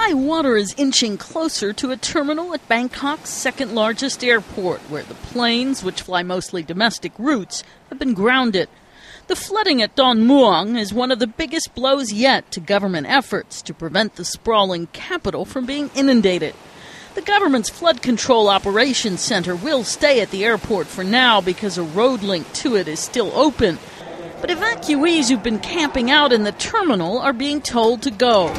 high water is inching closer to a terminal at Bangkok's second-largest airport, where the planes, which fly mostly domestic routes, have been grounded. The flooding at Don Mueang is one of the biggest blows yet to government efforts to prevent the sprawling capital from being inundated. The government's flood control operations center will stay at the airport for now because a road link to it is still open. But evacuees who've been camping out in the terminal are being told to go.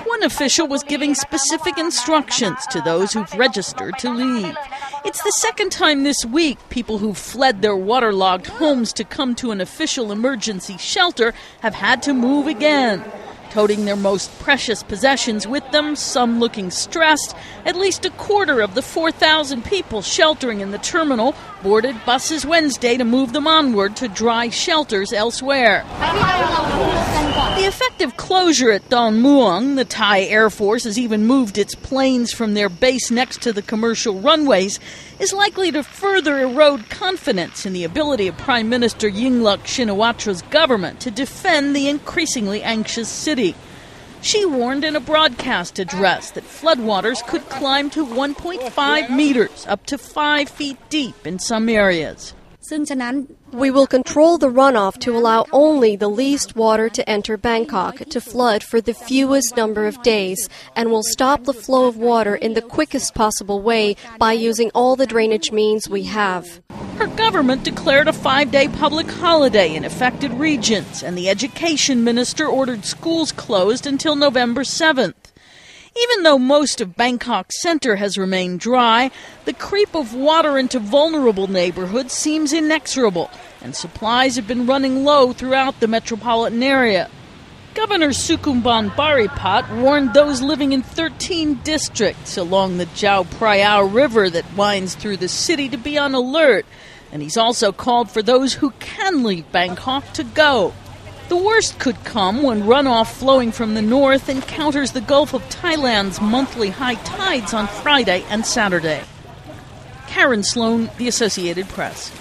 One official was giving specific instructions to those who've registered to leave. It's the second time this week people who've fled their waterlogged homes to come to an official emergency shelter have had to move again. Toting their most precious possessions with them, some looking stressed, at least a quarter of the 4,000 people sheltering in the terminal boarded buses Wednesday to move them onward to dry shelters elsewhere. The effective closure at Don Mueang, the Thai Air Force has even moved its planes from their base next to the commercial runways, is likely to further erode confidence in the ability of Prime Minister Yingluck Shinawatra's government to defend the increasingly anxious city. She warned in a broadcast address that floodwaters could climb to 1.5 meters, up to 5 feet deep in some areas. We will control the runoff to allow only the least water to enter Bangkok to flood for the fewest number of days, and will stop the flow of water in the quickest possible way by using all the drainage means we have. Her government declared a 5-day public holiday in affected regions, and the education minister ordered schools closed until November 7th. Even though most of Bangkok Center has remained dry, the creep of water into vulnerable neighborhoods seems inexorable, and supplies have been running low throughout the metropolitan area. Governor Sukumban Baripat warned those living in 13 districts along the Chao Phraya River that winds through the city to be on alert, and he's also called for those who can leave Bangkok to go. The worst could come when runoff flowing from the north encounters the Gulf of Thailand's monthly high tides on Friday and Saturday. Karen Sloan, The Associated Press.